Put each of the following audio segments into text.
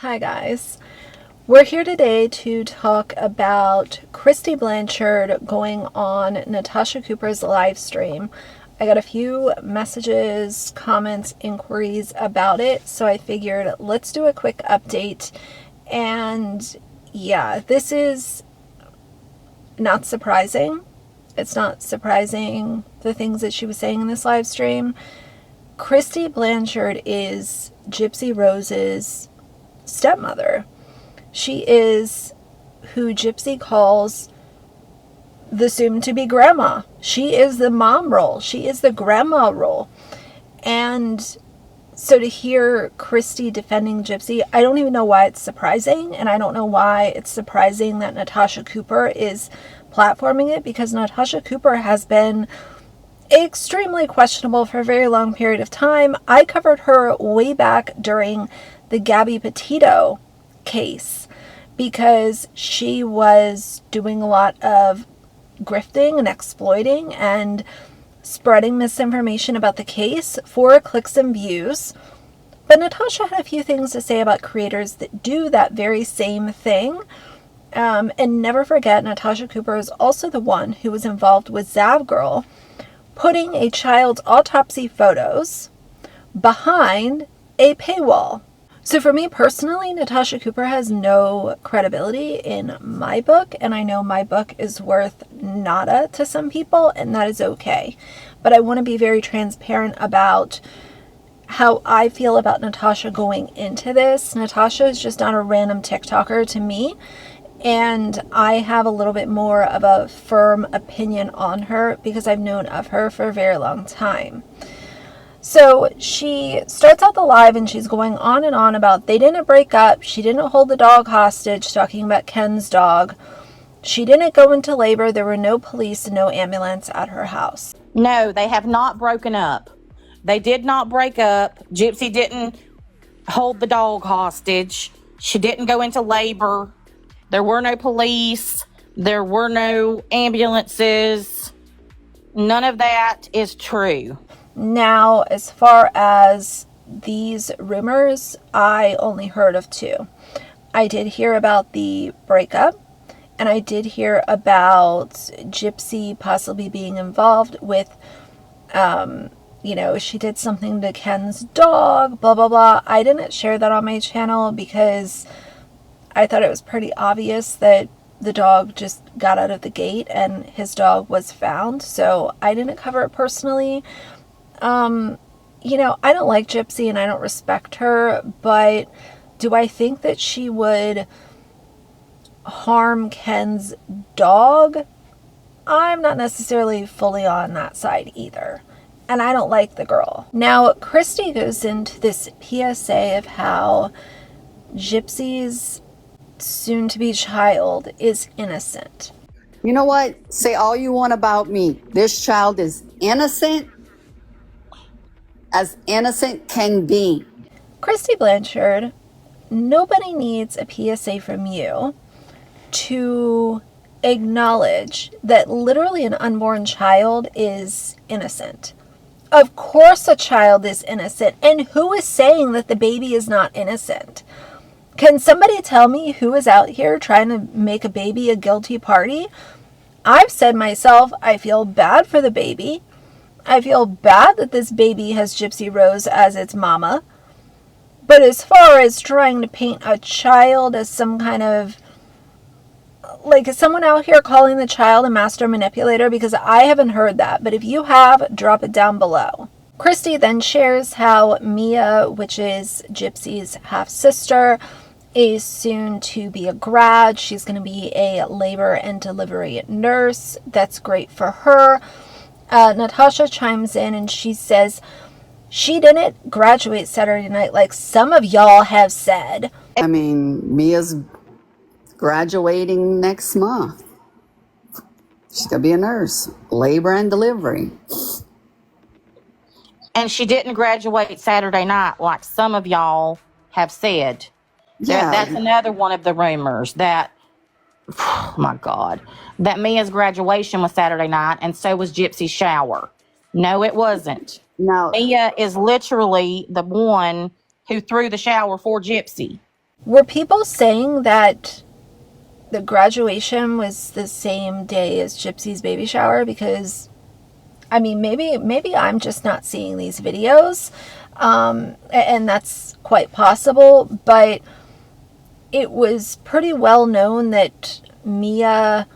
Hi guys. We're here today to talk about Kristy Blanchard going on Natasha Cooper's live stream. I got a few messages, comments, inquiries about it, so I figured let's do a quick update. And yeah, this is not surprising. It's not surprising the things that she was saying in this live stream. Kristy Blanchard is Gypsy Rose's stepmother. She is who Gypsy calls the soon-to-be grandma. She is the mom role. She is the grandma role. And so to hear Kristy defending Gypsy, I don't even know why it's surprising, and I don't know why it's surprising that Natasha Cooper is platforming it, because Natasha Cooper has been extremely questionable for a very long period of time. I covered her way back during the Gabby Petito case because she was doing a lot of grifting and exploiting and spreading misinformation about the case for clicks and views. But Natasha had a few things to say about creators that do that very same thing. And never forget, Natasha Cooper is also the one who was involved with Zavgirl putting a child's autopsy photos behind a paywall. So for me personally, Natasha Cooper has no credibility in my book, and I know my book is worth nada to some people, and that is okay. But I want to be very transparent about how I feel about Natasha going into this. Natasha is just not a random TikToker to me, and I have a little bit more of a firm opinion on her because I've known of her for a very long time. So she starts out the live and she's going on and on about they didn't break up. She didn't hold the dog hostage, talking about Ken's dog. She didn't go into labor. There were no police and no ambulance at her house. No, they have not broken up. They did not break up. Gypsy didn't hold the dog hostage. She didn't go into labor. There were no police. There were no ambulances. None of that is true. Now, as far as these rumors, I only heard of two. I did hear about the breakup, and I did hear about Gypsy possibly being involved with, she did something to Ken's dog, blah, blah, blah. I didn't share that on my channel because I thought it was pretty obvious that the dog just got out of the gate and his dog was found, so I didn't cover it personally. I don't like Gypsy and I don't respect her, but do I think that she would harm Ken's dog? I'm not necessarily fully on that side either. And I don't like the girl. Now, Kristy goes into this PSA of how Gypsy's soon-to-be child is innocent. You know what? Say all you want about me. This child is innocent as innocent can be. Kristy Blanchard, nobody needs a PSA from you to acknowledge that literally an unborn child is innocent. Of course a child is innocent. And who is saying that the baby is not innocent? Can somebody tell me who is out here trying to make a baby a guilty party? I've said myself, I feel bad for the baby. I feel bad that this baby has Gypsy Rose as its mama. But as far as trying to paint a child as some kind of, is someone out here calling the child a master manipulator? Because I haven't heard that. But if you have, drop it down below. Kristy then shares how Mia, which is Gypsy's half-sister, is soon to be a grad. She's going to be a labor and delivery nurse. That's great for her. Natasha chimes in and she says she didn't graduate Saturday night like some of y'all have said. I mean, Mia's graduating next month. She's going to be a nurse, labor and delivery. And she didn't graduate Saturday night like some of y'all have said. Yeah. That's another one of the rumors that, oh my God, that Mia's graduation was Saturday night and so was Gypsy's shower. No, it wasn't. Now, Mia is literally the one who threw the shower for Gypsy. Were people saying that the graduation was the same day as Gypsy's baby shower? Because, I mean, maybe I'm just not seeing these videos, and that's quite possible, but it was pretty well known that Mia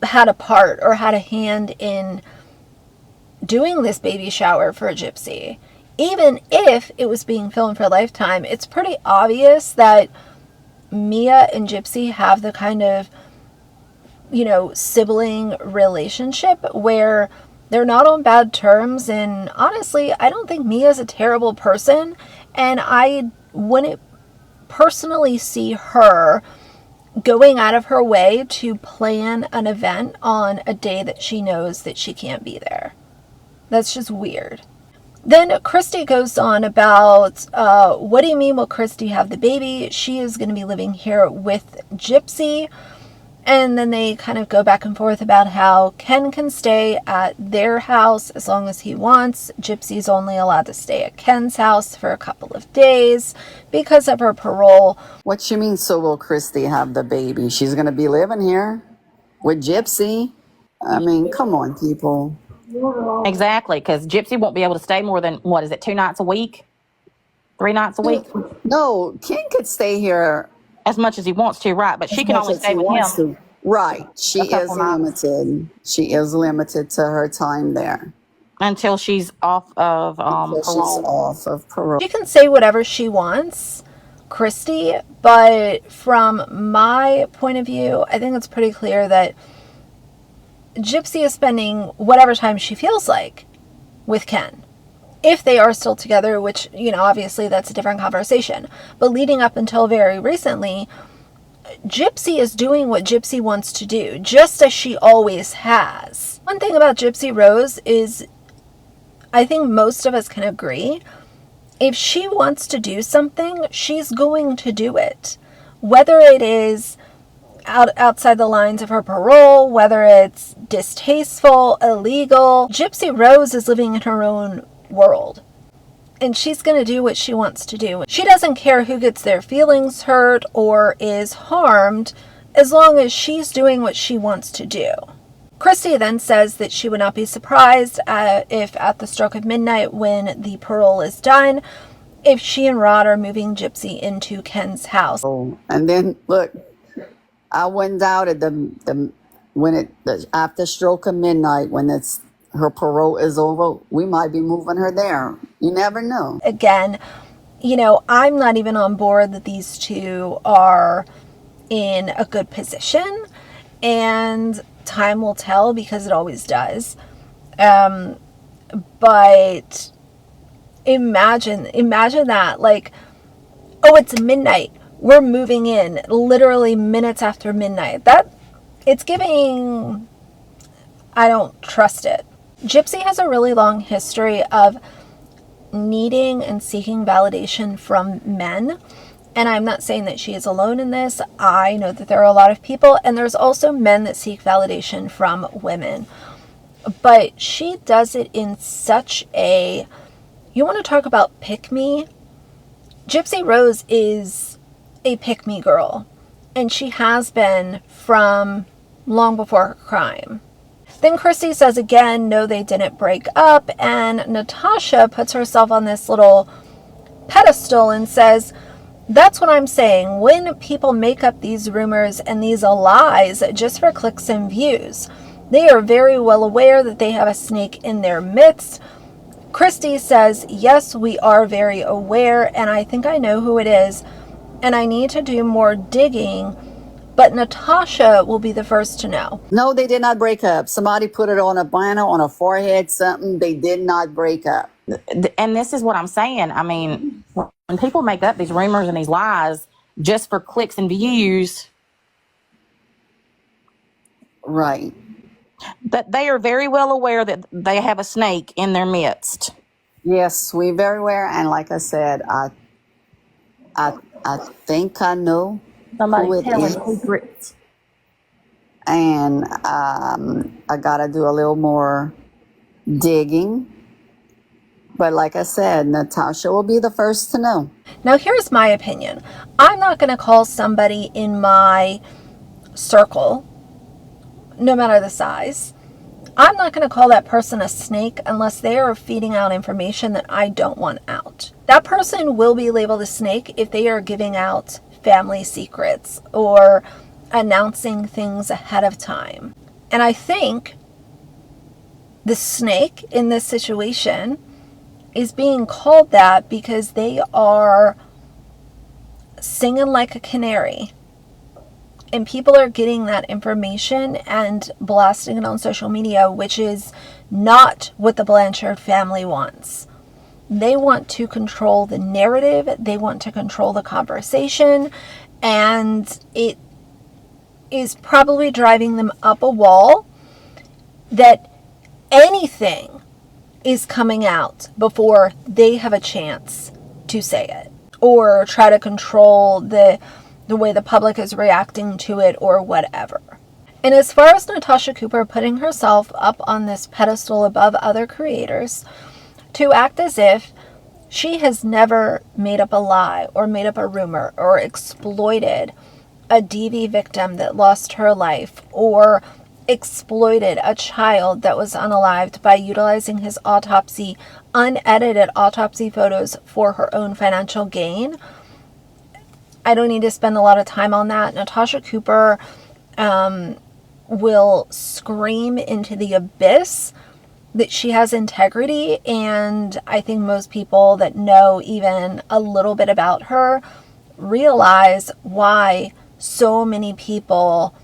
had a part or had a hand in doing this baby shower for Gypsy. Even if it was being filmed for Lifetime, it's pretty obvious that Mia and Gypsy have the kind of, sibling relationship where they're not on bad terms. And honestly, I don't think Mia's a terrible person, and I wouldn't personally see her going out of her way to plan an event on a day that she knows that she can't be there. That's just weird. Then Kristy goes on about, what do you mean will Kristy have the baby? She is going to be living here with Gypsy. And then they kind of go back and forth about how Ken can stay at their house as long as he wants. Gypsy's only allowed to stay at Ken's house for a couple of days because of her parole. What you mean, so will Kristy have the baby? She's going to be living here with Gypsy. I mean, come on, people. Exactly, because Gypsy won't be able to stay more than, 2 nights a week? 3 nights a week? No, Ken could stay here as much as he wants to, right? But she can only stay with him. Right. She is limited. She is limited to her time there. Until she's off of parole. She's off of parole. She can say whatever she wants, Kristy, but from my point of view, I think it's pretty clear that Gypsy is spending whatever time she feels like with Ken. If they are still together, which, obviously that's a different conversation. But leading up until very recently, Gypsy is doing what Gypsy wants to do, just as she always has. One thing about Gypsy Rose is, I think most of us can agree, if she wants to do something, she's going to do it. Whether it is outside the lines of her parole, whether it's distasteful, illegal, Gypsy Rose is living in her own world, and she's going to do what she wants to do. She doesn't care who gets their feelings hurt or is harmed, as long as she's doing what she wants to do. Kristy then says that she would not be surprised if at the stroke of midnight, when the parole is done, if she and Rod are moving Gypsy into Ken's house. Oh, and then look, I wouldn't doubt it. After stroke of midnight, when her parole is over, we might be moving her there. You never know. Again, I'm not even on board that these two are in a good position, and time will tell, because it always does. But imagine that, like, oh, it's midnight, we're moving in, literally minutes after midnight. It's giving, I don't trust it. Gypsy has a really long history of needing and seeking validation from men. And I'm not saying that she is alone in this. I know that there are a lot of people, and there's also men that seek validation from women. But she does it in such a, you want to talk about pick me? Gypsy Rose is a pick me girl, and she has been from long before her crime. Then Kristy says again, no, they didn't break up, and Natasha puts herself on this little pedestal and says, that's what I'm saying. When people make up these rumors and these lies just for clicks and views, they are very well aware that they have a snake in their midst. Kristy says, yes, we are very aware, and I think I know who it is, and I need to do more digging. But Natasha will be the first to know. No, they did not break up. Somebody put it on a banner, on a forehead, something. They did not break up. And this is what I'm saying. I mean, when people make up these rumors and these lies just for clicks and views. Right. That they are very well aware that they have a snake in their midst. Yes, we're very aware. And like I said, I think I know. Somebody telling secrets. And I got to do a little more digging. But like I said, Natasha will be the first to know. Now, here's my opinion. I'm not going to call somebody in my circle, no matter the size, I'm not going to call that person a snake unless they are feeding out information that I don't want out. That person will be labeled a snake if they are giving out family secrets or announcing things ahead of time. And I think the snake in this situation is being called that because they are singing like a canary. And people are getting that information and blasting it on social media, which is not what the Blanchard family wants. They want to control the narrative. They want to control the conversation. And it is probably driving them up a wall that anything is coming out before they have a chance to say it or try to control the way the public is reacting to it or whatever. And as far as Natasha Cooper putting herself up on this pedestal above other creators to act as if she has never made up a lie or made up a rumor or exploited a DV victim that lost her life or exploited a child that was unalived by utilizing his unedited autopsy photos for her own financial gain. I don't need to spend a lot of time on that. Natasha Cooper will scream into the abyss that she has integrity, and I think most people that know even a little bit about her realize why so many people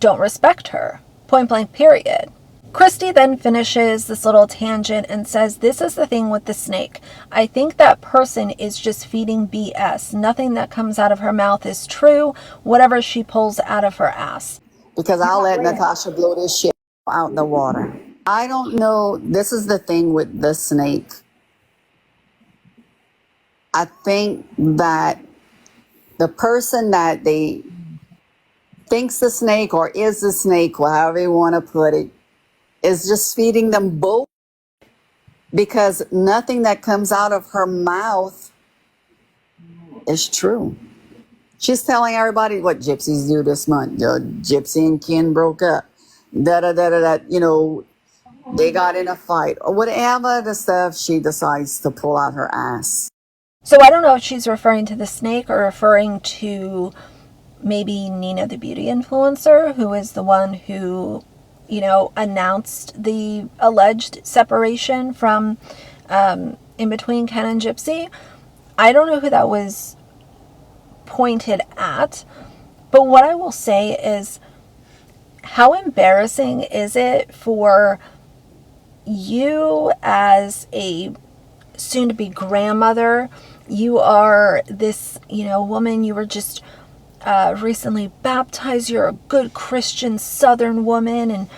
don't respect her. Point blank, period. Kristy then finishes this little tangent and says, this is the thing with the snake. I think that person is just feeding BS. Nothing that comes out of her mouth is true, whatever she pulls out of her ass. Because I'll let Natasha blow this shit out in the water. I don't know. This is the thing with the snake. I think that the person that they thinks the snake or is the snake, however you want to put it, is just feeding them both, because nothing that comes out of her mouth is true. She's telling everybody what gypsies do this month. Gypsy and Ken broke up. They got in a fight or whatever the stuff she decides to pull out her ass. So I don't know if she's referring to the snake or referring to maybe Nina the beauty influencer, who is the one who announced the alleged separation from in between Ken and Gypsy. I don't know who that was pointed at, but what I will say is, how embarrassing is it for you as a soon-to-be grandmother? You are this, woman, you were just recently baptized, you're a good Christian Southern woman, and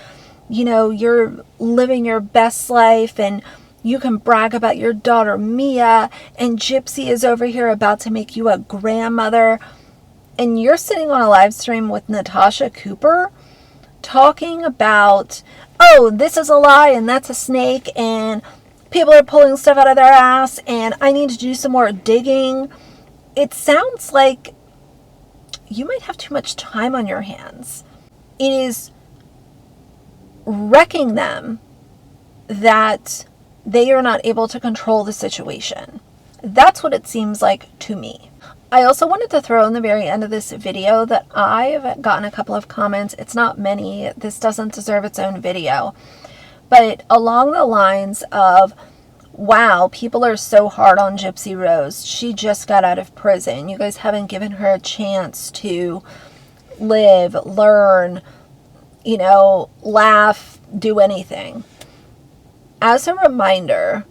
you're living your best life, and you can brag about your daughter Mia, and Gypsy is over here about to make you a grandmother, and you're sitting on a live stream with Natasha Cooper talking about, oh, this is a lie and that's a snake, and people are pulling stuff out of their ass, and I need to do some more digging. It sounds like you might have too much time on your hands. It is wrecking them that they are not able to control the situation. That's what it seems like to me. I also wanted to throw in the very end of this video that I've gotten a couple of comments. It's not many. This doesn't deserve its own video. But along the lines of, wow, people are so hard on Gypsy Rose. She just got out of prison. You guys haven't given her a chance to live, learn, laugh, do anything. As a reminder,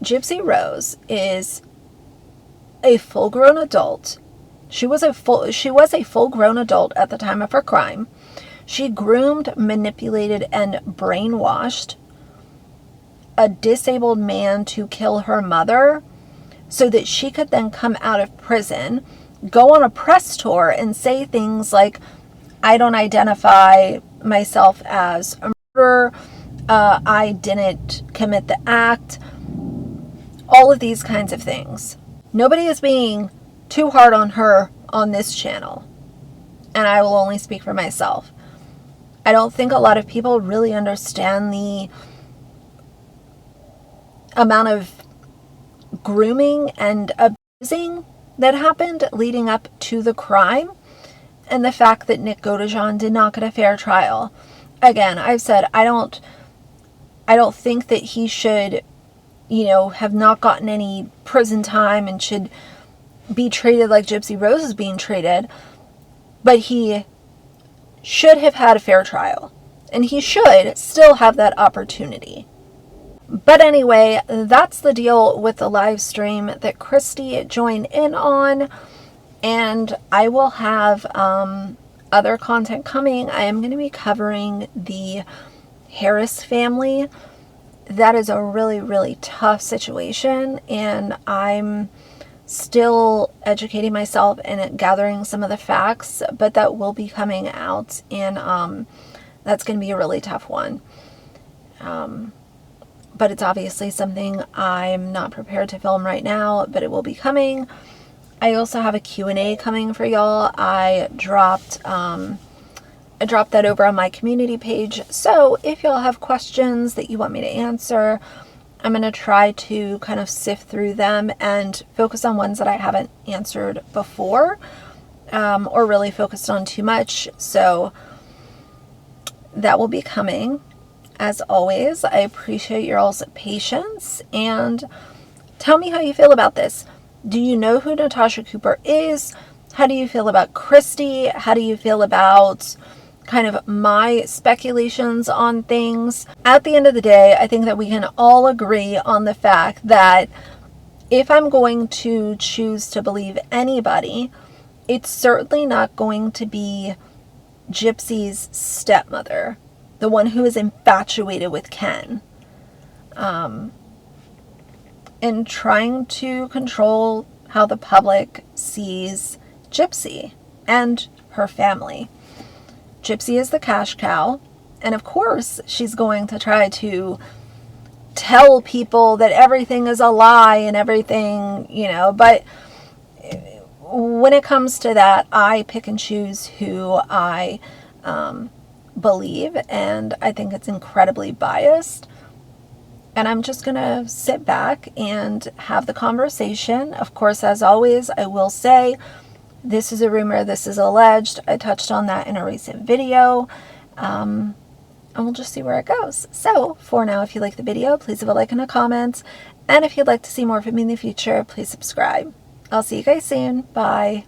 Gypsy Rose is a full-grown adult. She was a full-grown adult at the time of her crime. She groomed, manipulated, and brainwashed a disabled man to kill her mother so that she could then come out of prison, go on a press tour, and say things like, I don't identify myself as a murderer, I didn't commit the act, all of these kinds of things. Nobody is being too hard on her on this channel, and I will only speak for myself. I don't think a lot of people really understand the amount of grooming and abusing that happened leading up to the crime, and the fact that Nick Godejohn did not get a fair trial. Again, I've said I don't think that he should, have not gotten any prison time and should be treated like Gypsy Rose is being treated, but he should have had a fair trial, and he should still have that opportunity. But anyway, that's the deal with the live stream that Kristy joined in on, and I will have other content coming. I am going to be covering the Harris family. That is a really, really tough situation, and I'm still educating myself and gathering some of the facts, but that will be coming out, and that's going to be a really tough one. But it's obviously something I'm not prepared to film right now, but it will be coming. I also have a Q&A coming for y'all. I dropped that over on my community page. So if y'all have questions that you want me to answer, I'm going to try to kind of sift through them and focus on ones that I haven't answered before, or really focused on too much. So that will be coming. As always, I appreciate your all's patience, and tell me how you feel about this. Do you know who Natasha Cooper is? How do you feel about Kristy? How do you feel about kind of my speculations on things? At the end of the day, I think that we can all agree on the fact that if I'm going to choose to believe anybody, it's certainly not going to be Gypsy's stepmother, the one who is infatuated with Ken, and trying to control how the public sees Gypsy and her family. Gypsy is the cash cow, and of course she's going to try to tell people that everything is a lie and everything, but when it comes to that, I pick and choose who I believe, and I think it's incredibly biased, and I'm just gonna sit back and have the conversation. Of course, as always, I will say this is a rumor, this is alleged. I touched on that in a recent video, and we'll just see where it goes. So for now, if you like the video, please leave a like and a comment, and if you'd like to see more from me in the future, please subscribe. I'll see you guys soon. Bye.